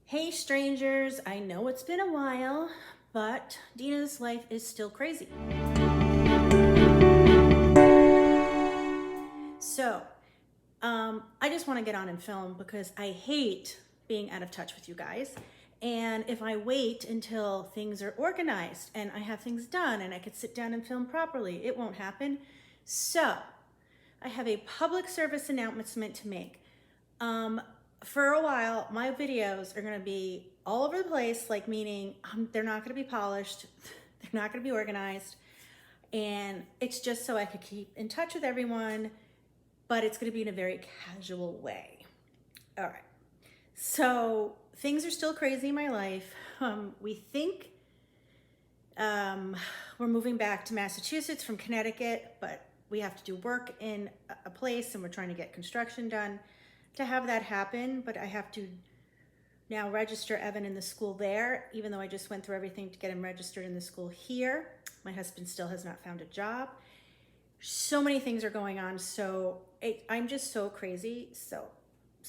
Hey strangers, I know it's been a while, but Dina's life is still crazy. So, I just want to get on and film because I hate being out of touch with you guys. And if I wait until things are organized and I have things done and I could sit down and film properly, it won't happen. So, I have a public service announcement to make. For a while, my videos are going to be all over the place, like meaning they're not going to be polished, they're not going to be organized, and it's just so I could keep in touch with everyone, but it's going to be in a very casual way. All right. So things are still crazy in my life. We think we're moving back to Massachusetts from Connecticut, but we have to do work in a place and we're trying to get construction done to have that happen. But I have to now register Evan in the school there, even though I just went through everything to get him registered in the school here. My husband still has not found a job. So many things are going on. So I'm just so crazy. So.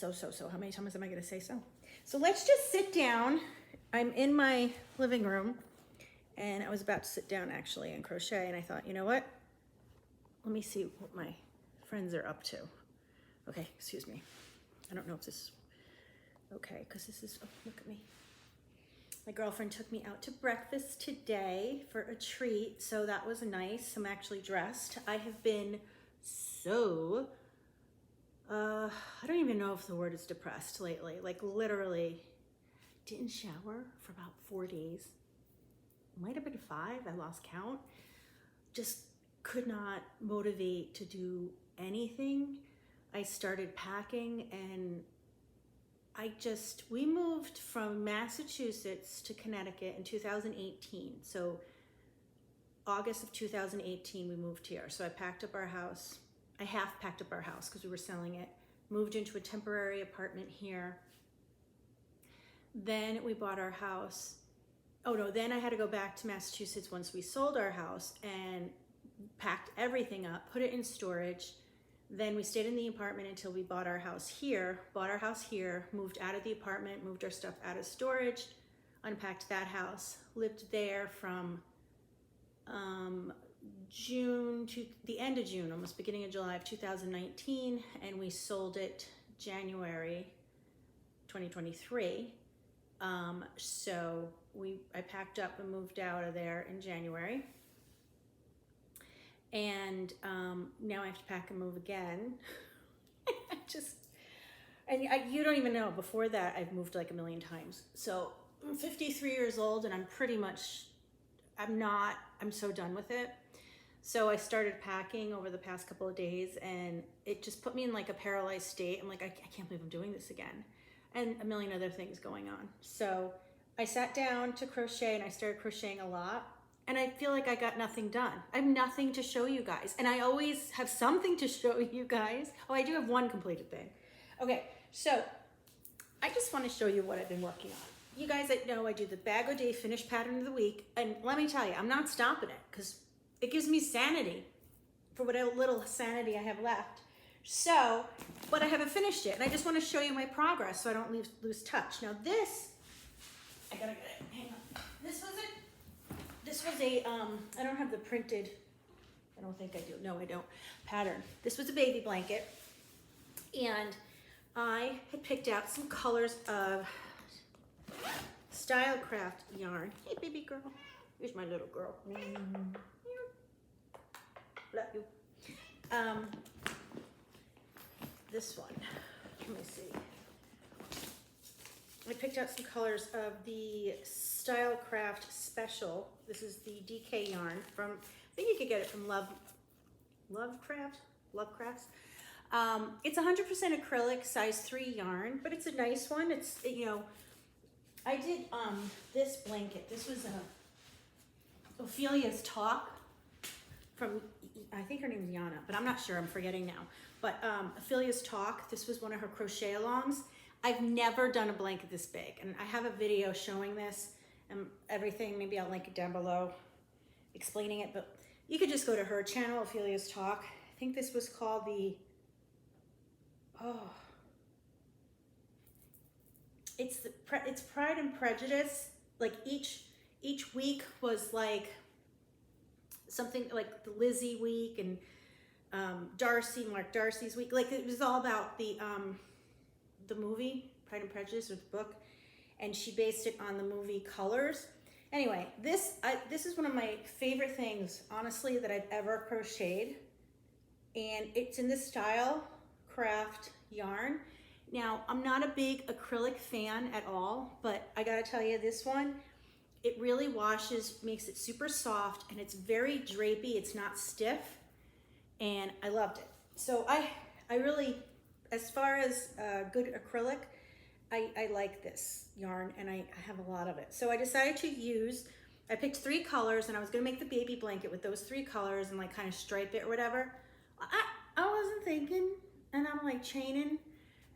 How many times am I going to say so? So let's just sit down. I'm in my living room and I was about to sit down actually and crochet, and I thought, you know what? Let me see what my friends are up to. Okay, excuse me. I don't know if this is okay, because this is, oh, look at me. My girlfriend took me out to breakfast today for a treat, so that was nice. I'm actually dressed. I have been so, I don't even know if the word is depressed lately. Like literally didn't shower for about 4 days. Might have been 5, I lost count. Just could not motivate to do anything. I started packing and we moved from Massachusetts to Connecticut in 2018. So August of 2018, we moved here. So I packed up our house. I half packed up our house because we were selling it. Moved into a temporary apartment here. Then we bought our house. Oh no, then I had to go back to Massachusetts once we sold our house and packed everything up, put it in storage. Then we stayed in the apartment until we bought our house here, moved out of the apartment, moved our stuff out of storage, unpacked that house, lived there from June to the end of June, almost beginning of July of 2019, and we sold it January 2023. So I packed up and moved out of there in January. And now I have to pack and move again. You don't even know. Before that, I've moved like a million times. So I'm 53 years old and I'm so done with it. So I started packing over the past couple of days and it just put me in like a paralyzed state. I'm like, I can't believe I'm doing this again. And a million other things going on. So I sat down to crochet and I started crocheting a lot. And I feel like I got nothing done. I have nothing to show you guys. And I always have something to show you guys. Oh, I do have one completed thing. Okay, so I just want to show you what I've been working on. You guys know I do the Bag O' Day Finish Pattern of the Week. And let me tell you, I'm not stopping it because it gives me sanity for whatever little sanity I have left. So, but I haven't finished it. And I just want to show you my progress so I don't lose touch. Now this, I gotta get it, hang on. This was a, I don't have the printed, I don't think I do, no I don't, pattern. This was a baby blanket, and I had picked out some colors of Stylecraft yarn. Hey baby girl, here's my little girl. Love you. This one, let me see. I picked out some colors of the Stylecraft Special. This is the DK yarn from, I think you could get it from Lovecrafts. It's 100% acrylic, size 3 yarn, but it's a nice one. It's, you know, I did this blanket. This was Ophelia's Talk from, I think her name is Yana, but I'm not sure, I'm forgetting now. But Ophelia's Talk, this was one of her crochet alongs. I've never done a blanket this big, and I have a video showing this and everything. Maybe I'll link it down below explaining it, but you could just go to her channel, Ophelia's Talk. I think this was called the, it's Pride and Prejudice. Like each week was like something like the Lizzie week and Mark Darcy's week. Like it was all about the movie Pride and Prejudice, or the book, and she based it on the movie Colors. Anyway, this is one of my favorite things, honestly, that I've ever crocheted, and it's in this style craft yarn. Now, I'm not a big acrylic fan at all, but I gotta tell you, this one, it really washes, makes it super soft, and it's very drapey. It's not stiff, and I loved it. So I really, as far as good acrylic, I like this yarn, and I have a lot of it. So I decided to use, I picked 3 colors, and I was gonna make the baby blanket with those 3 colors and like kind of stripe it or whatever. I wasn't thinking, and I'm like chaining,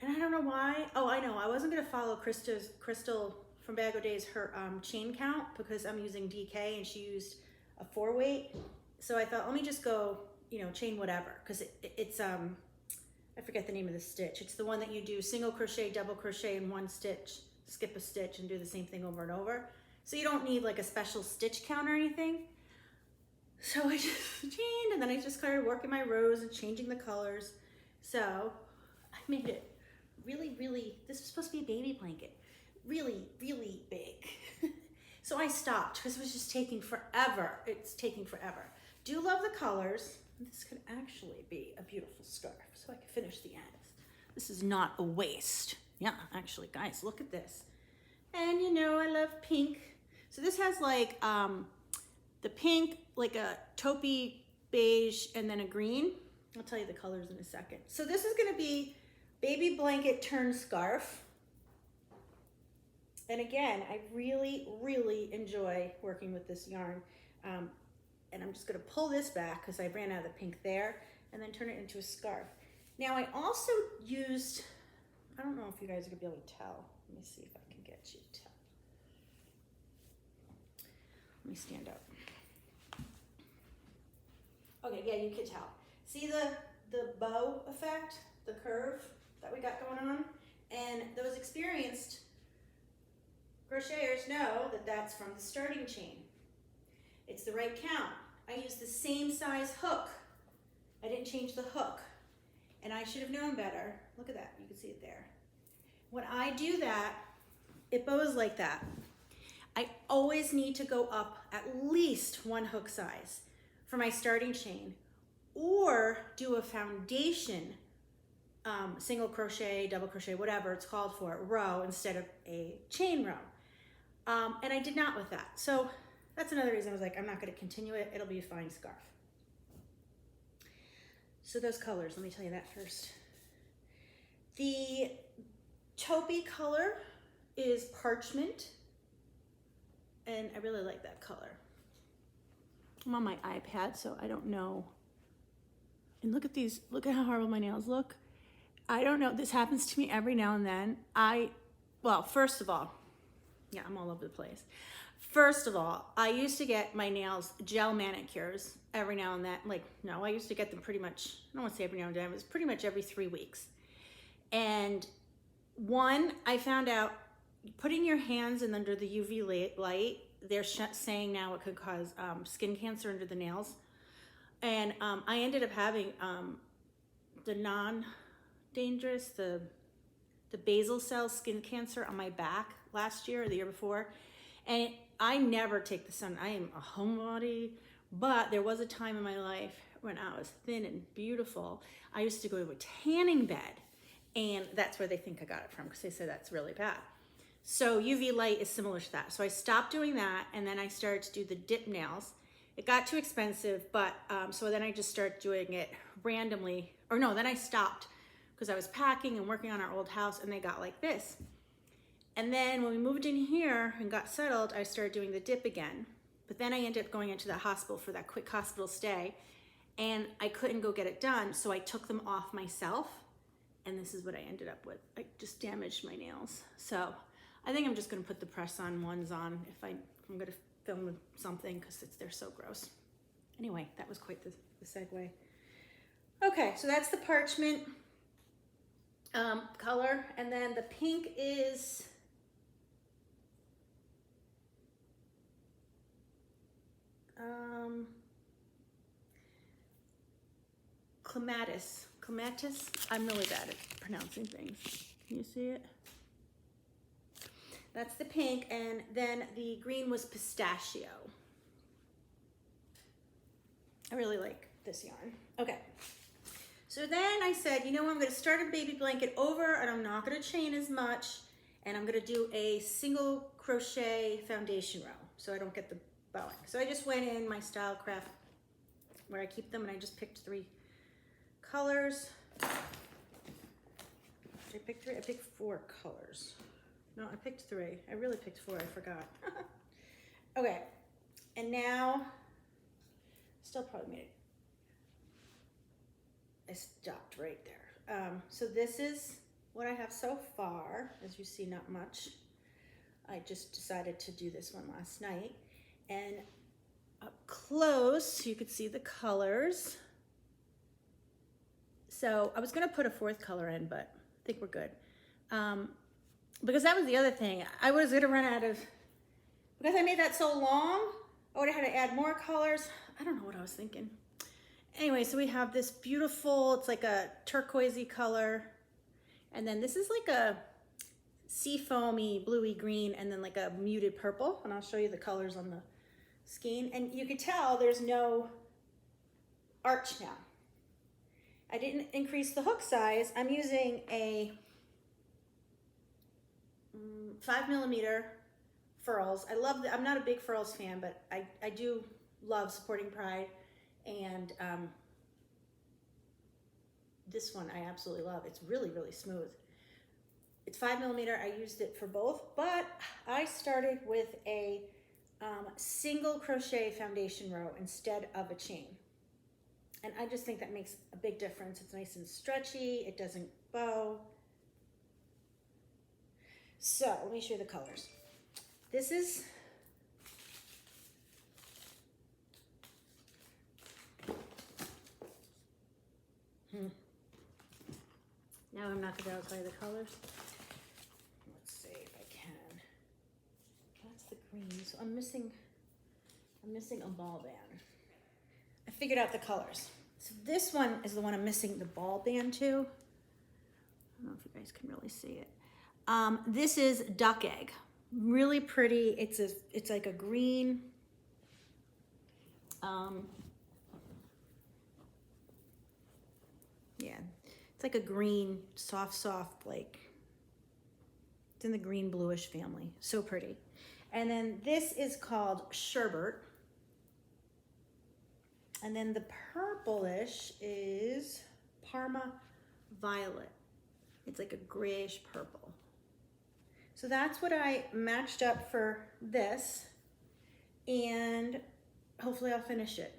and I don't know why. Oh, I know, I wasn't gonna follow Crystal from Bag O' Days, her chain count, because I'm using DK and she used a 4-weight. So I thought, let me just go, you know, chain whatever, because it's I forget the name of the stitch. It's the one that you do single crochet, double crochet in 1 stitch, skip a stitch, and do the same thing over and over. So you don't need like a special stitch count or anything. So I just chained, and then I just started working my rows and changing the colors. So I made it really, really, this was supposed to be a baby blanket, really, really big. So I stopped because it was just taking forever. It's taking forever. Do love the colors. This could actually be a beautiful scarf, so I can finish the ends. This is not a waste. Yeah, actually, guys, look at this. And you know, I love pink. So this has like the pink, like a taupey beige, and then a green. I'll tell you the colors in a second. So this is gonna be baby blanket turn scarf. And again, I really, really enjoy working with this yarn. And I'm just gonna pull this back because I ran out of the pink there, and then turn it into a scarf. Now I also used, I don't know if you guys are gonna be able to tell. Let me see if I can get you to tell. Let me stand up. Okay, yeah, you can tell. See the bow effect, the curve that we got going on? And those experienced crocheters know that that's from the starting chain. It's the right count. I used the same size hook. I didn't change the hook. And I should have known better. Look at that, you can see it there. When I do that, it bows like that. I always need to go up at least 1 hook size for my starting chain, or do a foundation single crochet, double crochet, whatever it's called for, row instead of a chain row. And I did not with that. So that's another reason I was like, I'm not gonna continue it. It'll be a fine scarf. So those colors, let me tell you that first. The taupey color is parchment, and I really like that color. I'm on my iPad, so I don't know. And look at these, look at how horrible my nails look. I don't know, this happens to me every now and then. Well, first of all, yeah, I'm all over the place. First of all, I used to get my nails gel manicures every now and then. Like, no, I used to get them pretty much, I don't want to say every now and then, it was pretty much every 3 weeks. And one, I found out putting your hands in under the UV light, they're saying now it could cause skin cancer under the nails. And I ended up having the non-dangerous, the basal cell skin cancer on my back last year or the year before. And I never take the sun. I am a homebody, but there was a time in my life when I was thin and beautiful. I used to go to a tanning bed, and that's where they think I got it from, because they said that's really bad. So UV light is similar to that. So I stopped doing that, and then I started to do the dip nails. It got too expensive, but so then I just started doing it randomly. Or no, then I stopped because I was packing and working on our old house, and they got like this. And then when we moved in here and got settled, I started doing the dip again. But then I ended up going into the hospital for that quick hospital stay, and I couldn't go get it done, so I took them off myself, and this is what I ended up with. I just damaged my nails. So I think I'm just gonna put the press-on ones on if I'm gonna film with something, because they're so gross. Anyway, that was quite the segue. Okay, so that's the parchment color, and then the pink is Clematis. I'm really bad at pronouncing things. Can you see it? That's the pink, and then the green was pistachio. I really like this yarn. Okay. So then I said, you know, I'm going to start a baby blanket over, and I'm not going to chain as much, and I'm going to do a single crochet foundation row so I don't get the bowing. So I just went in my Style Craft where I keep them, and I just picked 3 colors. Did I pick 3? I picked 4 colors. No, I picked 3. I really picked 4. I forgot. Okay. And now, still probably made it. I stopped right there. So this is what I have so far. As you see, not much. I just decided to do this one last night. And up close, you could see the colors. So I was going to put a 4th color in, but I think we're good. Because that was the other thing. I was going to run out of, because I made that so long, I would have had to add more colors. I don't know what I was thinking. Anyway, so we have this beautiful, it's like a turquoisey color. And then this is like a sea foamy, bluey green, and then like a muted purple. And I'll show you the colors on the skein. And you can tell there's no arch now. I didn't increase the hook size. I'm using a 5mm furls. I love I'm not a big furls fan, but I do love supporting Pride. And this one I absolutely love. It's really, really smooth. It's 5mm. I used it for both, but I started with a single crochet foundation row instead of a chain. And I just think that makes a big difference. It's nice and stretchy. It doesn't bow. So let me show you the colors. This is Now I'm not going to tell you the colors. Let's see if I can. That's the green. So I'm missing a ball band. I figured out the colors. So this one is the one I'm missing the ball band to. I don't know if you guys can really see it. This is Duck Egg. Really pretty. It's like a green. Yeah, it's like a green, soft, like, it's in the green bluish family. So pretty. And then this is called Sherbet. And then the purplish is Parma Violet. It's like a grayish purple. So that's what I matched up for this. And hopefully I'll finish it.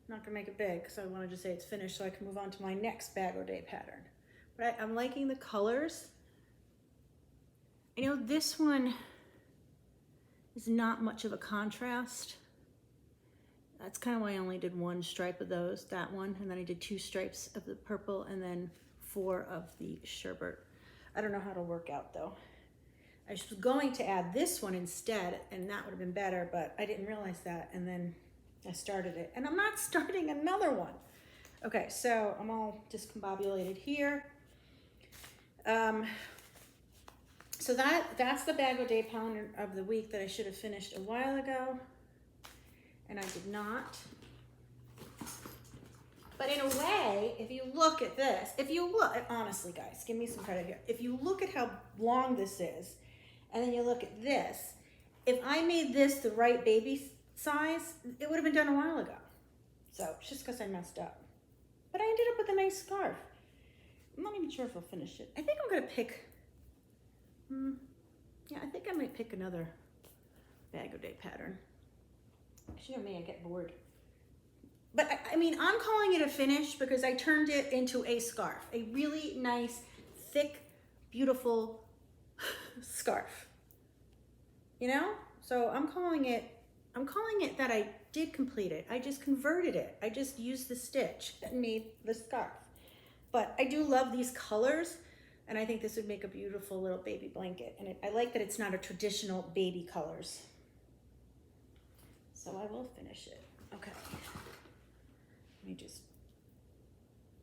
I'm not gonna make it big because I wanted to say it's finished so I can move on to my next Bag O' Day pattern. But I'm liking the colors. I know this one is not much of a contrast. That's kind of why I only did 1 stripe of those, that one, and then I did 2 stripes of the purple and then 4 of the sherbet. I don't know how it'll work out though. I was going to add this one instead, and that would have been better, but I didn't realize that, and then I started it, and I'm not starting another one. Okay, so I'm all discombobulated here. So that's the Bag O' Day calendar of the week that I should have finished a while ago, and I did not. But in a way, if you look at this, honestly guys, give me some credit here. If you look at how long this is, and then you look at this, if I made this the right baby size, it would have been done a while ago. So it's just because I messed up. But I ended up with a nice scarf. I'm not even sure if I'll finish it. I think I'm gonna pick, yeah, I think I might pick another Bag O' Day pattern. You know me, I get bored. But I mean, I'm calling it a finish because I turned it into a scarf. A really nice, thick, beautiful scarf. You know? So I'm calling it that I did complete it. I just converted it. I just used the stitch and made the scarf. But I do love these colors, and I think this would make a beautiful little baby blanket. And I like that it's not a traditional baby colors. So I will finish it. Okay. Let me just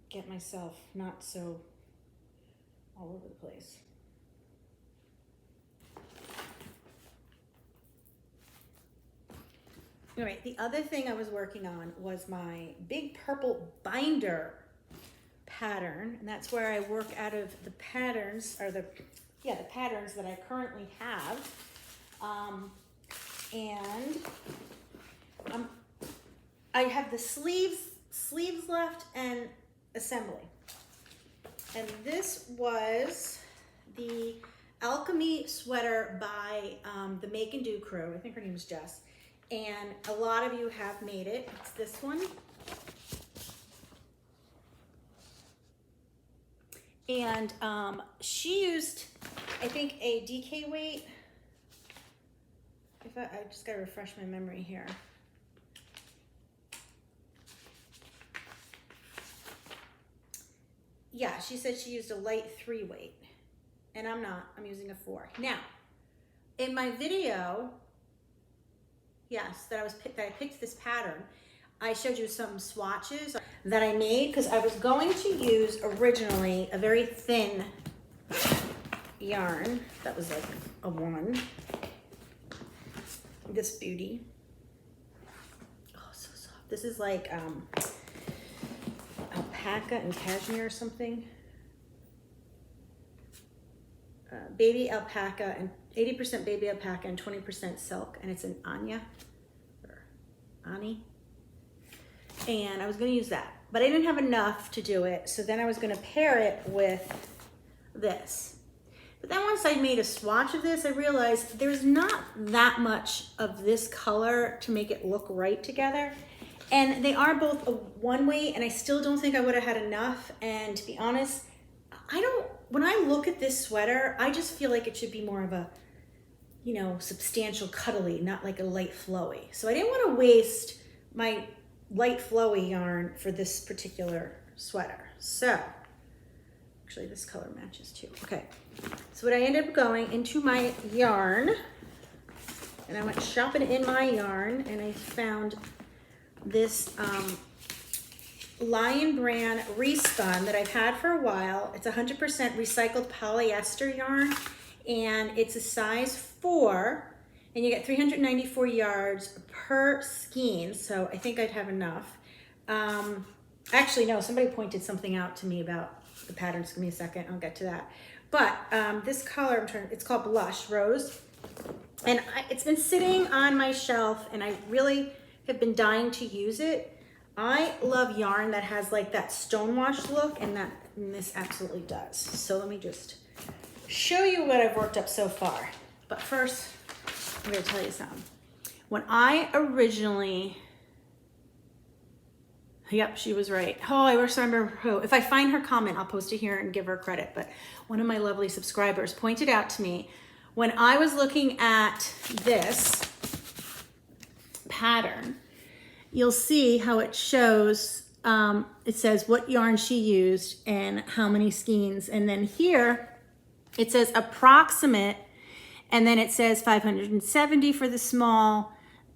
get myself not so all over the place. All right, the other thing I was working on was my big purple binder pattern, and that's where I work out of the patterns, or the patterns that I currently have. I have the sleeves left and assembly. And this was the Alchemy sweater by the Make and Do crew. I think her name is Jess. And a lot of you have made it. It's this one. And she used, I think, a DK weight. I just gotta refresh my memory here. Yeah, she said she used a light 3 weight, and I'm not. I'm using a 4. Now, in my video, yes, that I picked this pattern, I showed you some swatches that I made because I was going to use originally a very thin yarn that was like a 1. This beauty. Oh, so soft. This is like alpaca and cashmere or something. Baby alpaca and 80% baby alpaca and 20% silk, and it's an Anya or Ani. And I was going to use that, but I didn't have enough to do it. So then I was going to pair it with this. But then once I made a swatch of this, I realized there's not that much of this color to make it look right together. And they are both a 1 weight, and I still don't think I would have had enough. And to be honest, when I look at this sweater, I just feel like it should be more of a, substantial cuddly, not like a light flowy. So I didn't want to waste my light flowy yarn for this particular sweater. So actually this color matches too. Okay, so what I ended up going into my yarn, and I went shopping in my yarn, and I found this Lion Brand Respun that I've had for a while. It's 100% recycled polyester yarn, and it's a size 4, and you get 394 yards per skein, so I think I'd have enough. Actually, no, somebody pointed something out to me about the patterns. Give me a second, I'll get to that. But this color, it's called Blush Rose, and it's been sitting on my shelf, and I really have been dying to use it. I love yarn that has like that stonewash look, and this absolutely does. So let me just show you what I've worked up so far. But first, I'm gonna tell you something. When I originally, yep, she was right. Oh, I wish I remember who. If I find her comment, I'll post it here and give her credit. But one of my lovely subscribers pointed out to me, when I was looking at this pattern, you'll see how it shows, it says what yarn she used and how many skeins. And then here, it says approximate, and then it says 570 for the small,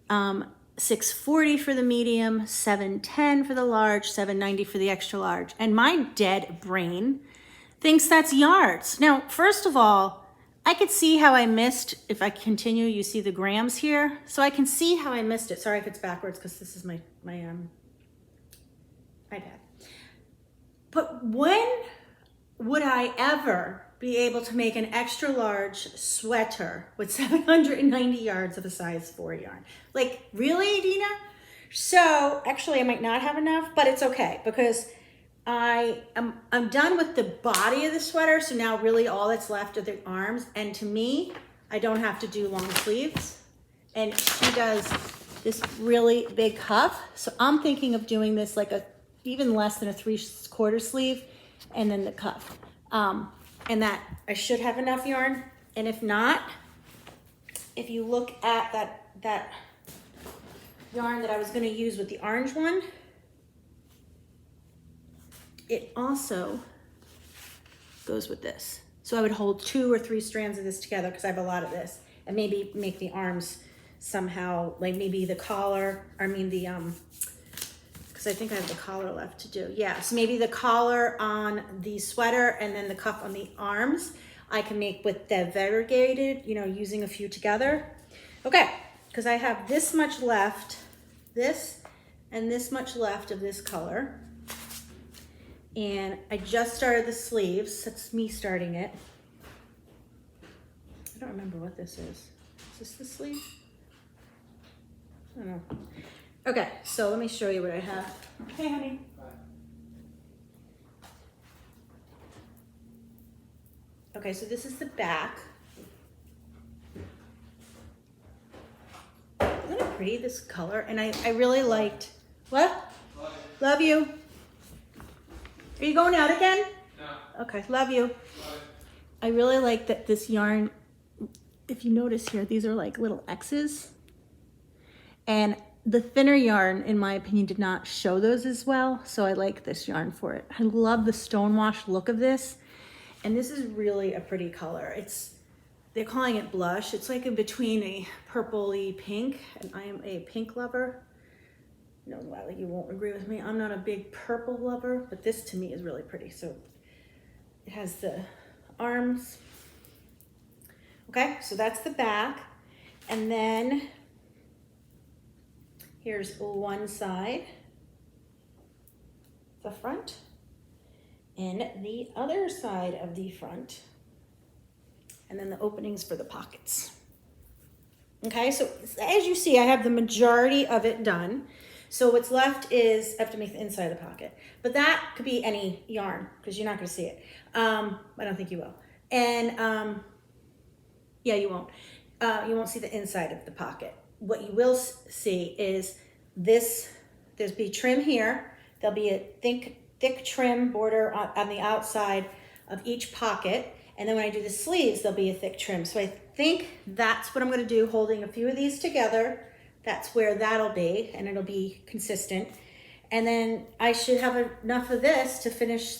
640 for the medium, 710 for the large, 790 for the extra large. And my dead brain thinks that's yards. Now, first of all, I could see how I missed, if I continue, you see the grams here. So I can see how I missed it. Sorry if it's backwards because this is my iPad. But when would I ever be able to make an extra large sweater with 790 yards of a size 4 yarn? Like, really, Dina? So actually I might not have enough, but it's okay because I'm done with the body of the sweater. So now really all that's left are the arms. And to me, I don't have to do long sleeves. And she does this really big cuff. So I'm thinking of doing this like even less than a 3/4 sleeve, and then the cuff. And that I should have enough yarn. And if not, if you look at that yarn that I was gonna use with the orange one, it also goes with this. So I would hold 2 or 3 strands of this together because I have a lot of this, and maybe make the arms somehow, like maybe the collar, because I think I have the collar left to do. Yeah, so maybe the collar on the sweater and then the cuff on the arms, I can make with the variegated, you know, using a few together. Okay, because I have this much left, this and this much left of this color. And I just started the sleeves. That's me starting it. I don't remember what this is. Is this the sleeve? I don't know. Okay, so let me show you what I have. Hey, honey. Okay, so this is the back. Isn't it pretty, this color? And I really liked, what? Love you. Are you going out again? No. Okay, love you. I really like that this yarn, if you notice here, these are like little X's. And the thinner yarn, in my opinion, did not show those as well. So I like this yarn for it. I love the stonewash look of this. And this is really a pretty color. They're calling it blush. It's like in between a purpley pink, and I am a pink lover. No, Lily, you won't agree with me. I'm not a big purple lover, but this to me is really pretty. So it has the arms. Okay, so that's the back. And then here's one side, the front, and the other side of the front. And then the openings for the pockets. Okay, so as you see, I have the majority of it done. So what's left is, I have to make the inside of the pocket. But that could be any yarn, because you're not gonna see it. I don't think you will. And yeah, you won't. You won't see the inside of the pocket. What you will see is this, there'll be trim here. There'll be a thick trim border on the outside of each pocket. And then when I do the sleeves, there'll be a thick trim. So I think that's what I'm gonna do, holding a few of these together. That's where that'll be, and it'll be consistent. And then I should have enough of this to finish,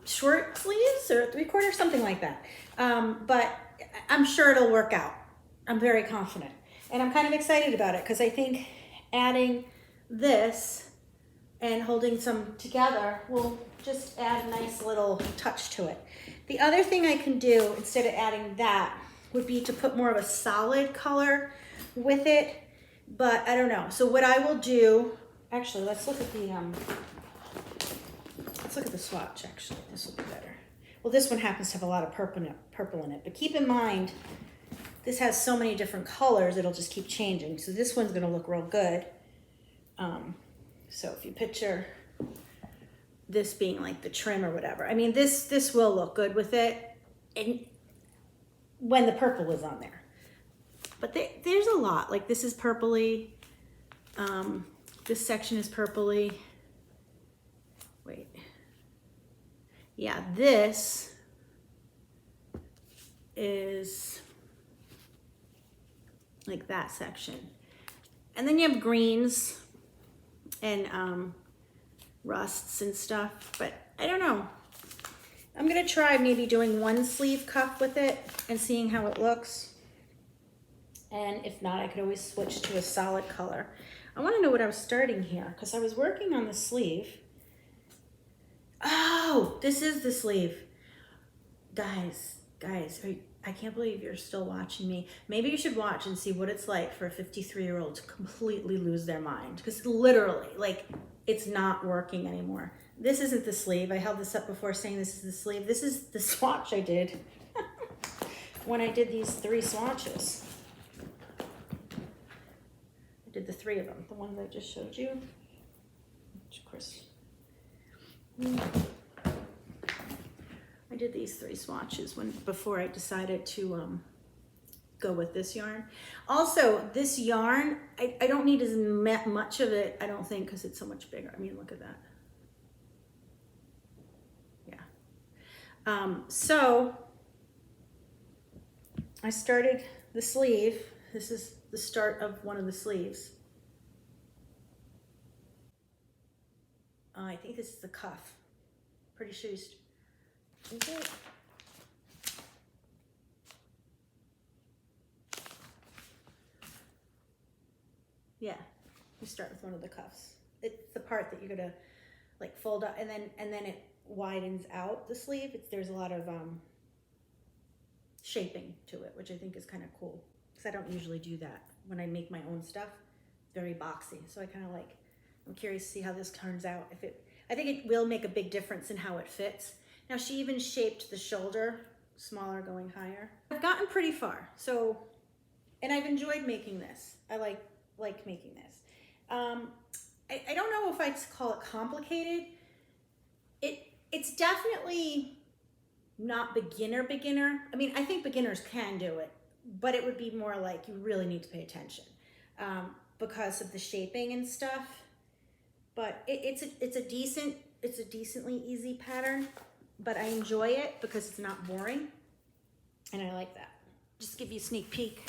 short sleeves or 3/4, something like that. But I'm sure it'll work out. I'm very confident. And I'm kind of excited about it because I think adding this and holding some together will just add a nice little touch to it. The other thing I can do instead of adding that would be to put more of a solid color with it, but I don't know. So what I will do, actually, let's look at the swatch. Actually, this will be better. Well, this one happens to have a lot of purple in it, but keep in mind, this has so many different colors, it'll just keep changing. So this one's gonna look real good. So if you picture this being like the trim or whatever, I mean, this will look good with it, and when the purple is on there. But there's a lot, like this is purpley, this section is purpley. Wait, yeah, this is like that section. And then you have greens and rusts and stuff, but I don't know. I'm gonna try maybe doing one sleeve cuff with it and seeing how it looks. And if not, I could always switch to a solid color. I wanna know what I was starting here because I was working on the sleeve. Oh, this is the sleeve. Guys, I can't believe you're still watching me. Maybe you should watch and see what it's like for a 53-year-old to completely lose their mind. Because literally, like, it's not working anymore. This isn't the sleeve. I held this up before saying this is the sleeve. This is the swatch I did when I did these 3 swatches. I did the 3 of them. The ones I just showed you. Chris. I did these 3 swatches before I decided to go with this yarn. Also, this yarn, I don't need as much of it, I don't think, because it's so much bigger. I mean, look at that. Yeah. So I started the sleeve. This is the start of one of the sleeves. I think this is the cuff. Pretty sure is it? Yeah, you start with one of the cuffs. It's the part that you're gonna like fold up, and then it widens out the sleeve. There's a lot of shaping to it, which I think is kind of cool, because I don't usually do that when I make my own stuff. Very boxy, so I kind of like, I'm curious to see how this turns out. I think it will make a big difference in how it fits. Now she even shaped the shoulder smaller going higher. I've gotten pretty far, so, and I've enjoyed making this. I like making this. I don't know if I'd call it complicated. It's definitely not beginner. I mean, I think beginners can do it, but it would be more like you really need to pay attention because of the shaping and stuff. But it's a decently easy pattern, but I enjoy it because it's not boring, and I like that. Just give you a sneak peek.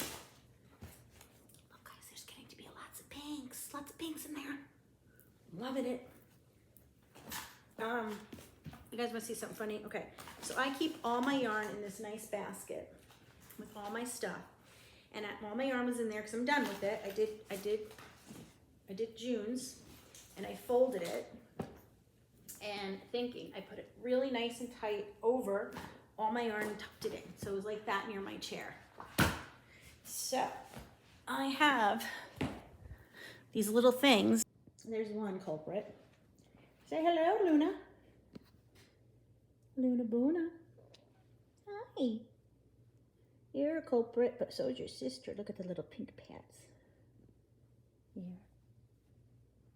Look, guys, there's getting to be lots of pinks in there. Loving it. You guys want to see something funny? Okay, so I keep all my yarn in this nice basket with all my stuff, and all my yarn was in there because I'm done with it. I did June's, and I folded it, and thinking I put it really nice and tight over all my yarn and tucked it in, so it was like that near my chair. So I have these little things. There's one culprit. Say hello, Luna. Luna Boona. Hi. You're a culprit, but so is your sister. Look at the little pink pads. Here.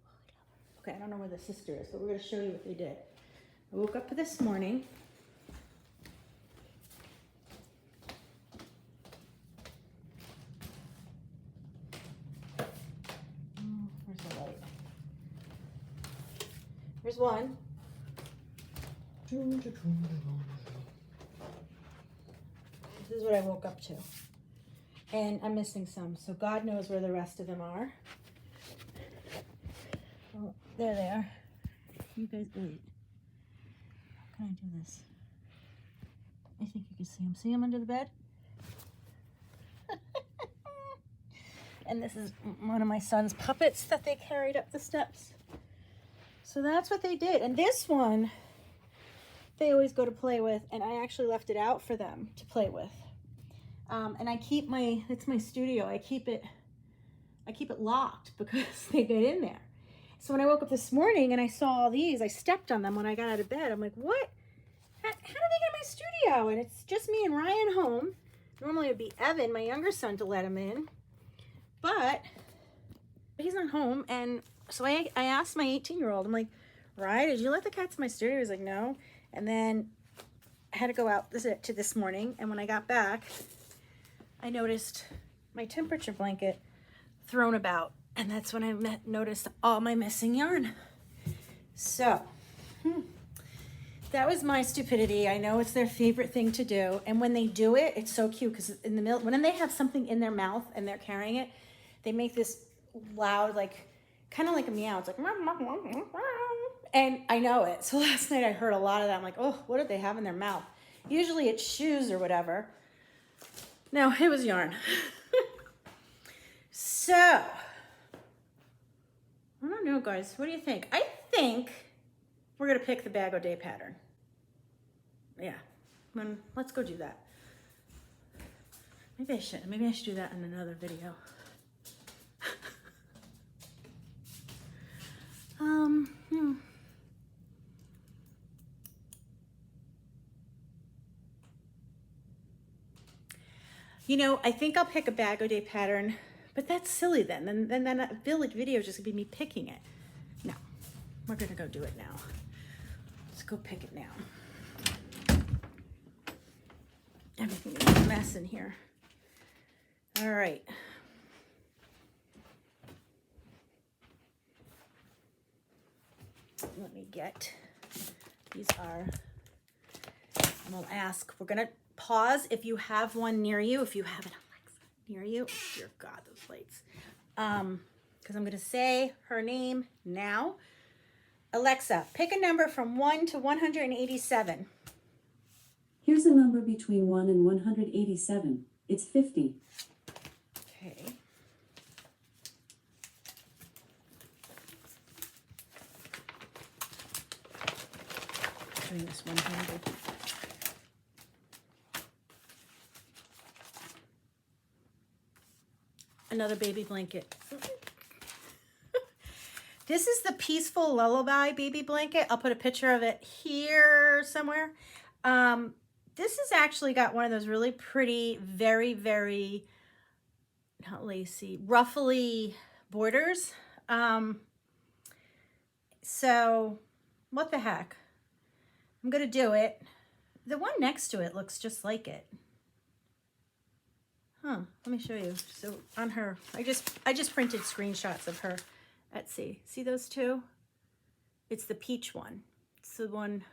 Oh, I love her. Okay, I don't know where the sister is, but we're going to show you what they did. I woke up this morning. Oh, where's the light? Here's one. This is what I woke up to. And I'm missing some, so God knows where the rest of them are. Oh, there they are. You guys, wait. How can I do this? I think you can see them. See them under the bed? And this is one of my son's puppets that they carried up the steps. So that's what they did. And this one, they always go to play with, and I actually left it out for them to play with. And I keep it's my studio. I keep it locked because they get in there. So when I woke up this morning and I saw all these, I stepped on them when I got out of bed. I'm like, what? How do they get in my studio? And it's just me and Ryan home. Normally it'd be Evan, my younger son, to let him in, but he's not home. And so I asked my 18-year-old, I'm like, Ryan, did you let the cats in my studio? He's like, no. And then I had to go out to this morning, and when I got back, I noticed my temperature blanket thrown about, and that's when I noticed all my missing yarn. So that was my stupidity. I know it's their favorite thing to do, and when they do it, it's so cute because in the middle, when they have something in their mouth and they're carrying it, they make this loud, like kind of like a meow. It's like, and I know it. So last night I heard a lot of that. I'm like, oh, what did they have in their mouth? Usually it's shoes or whatever. No, it was yarn. So, I don't know, guys. What do you think? I think we're going to pick the Bag O' Day pattern. Yeah. Let's go do that. Maybe I should do that in another video. You know, I think I'll pick a Bag O' Day pattern, but that's silly then. Then a village video is just gonna be me picking it. No, we're gonna go do it now. Let's go pick it now. Everything is a mess in here. All right. Let me get, these are, and we'll ask, we're gonna pause if you have one near you, if you have an Alexa near you. Oh, dear God, those lights. Because I'm gonna say her name now. Alexa, pick a number from 1 to 187. Here's a number between 1 and 187. It's 50. Okay. doing this one-handed. Another baby blanket. This is the Peaceful Lullaby baby blanket. I'll put a picture of it here somewhere. This has actually got one of those really pretty, very, very, not lacy, ruffly borders. So what the heck? I'm gonna do it. The one next to it looks just like it. Huh, let me show you. So on her, I just printed screenshots of her Etsy. See those two? It's the peach one. It's the one,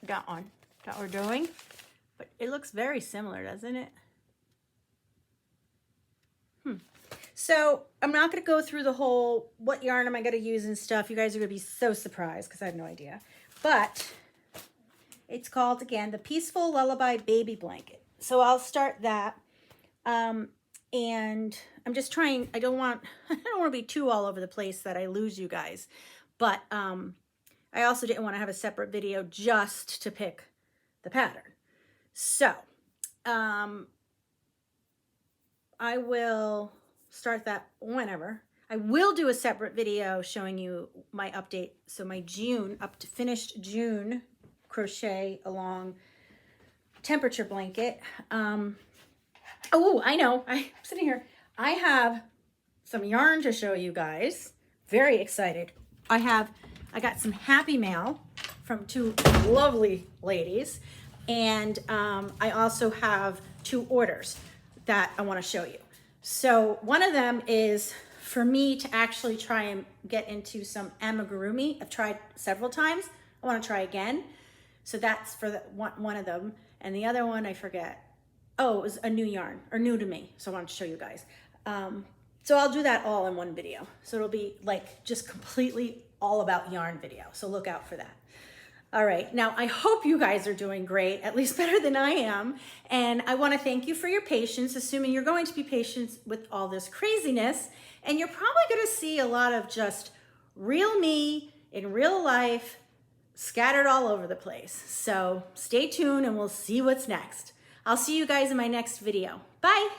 that one that we're doing. But it looks very similar, doesn't it? So I'm not going to go through the whole, what yarn am I going to use and stuff. You guys are going to be so surprised because I have no idea. But it's called, again, the Peaceful Lullaby Baby Blanket. So I'll start that. And I'm just trying, I don't want to be too all over the place that I lose you guys. But I also didn't want to have a separate video just to pick the pattern. So I will start that whenever. I will do a separate video showing you my update. So my June, up to finished June crochet along temperature blanket. Oh, I know, I'm sitting here. I have some yarn to show you guys. Very excited. I got some happy mail from two lovely ladies. And I also have 2 orders that I want to show you. So one of them is for me to actually try and get into some amigurumi. I've tried several times. I want to try again. So that's for the one of them. And the other one, I forget. Oh, it was a new yarn, or new to me. So I wanted to show you guys. So I'll do that all in one video. So it'll be like just completely all about yarn video. So look out for that. All right, now I hope you guys are doing great, at least better than I am. And I wanna thank you for your patience, assuming you're going to be patient with all this craziness. And you're probably gonna see a lot of just real me in real life, scattered all over the place. So stay tuned and we'll see what's next. I'll see you guys in my next video. Bye.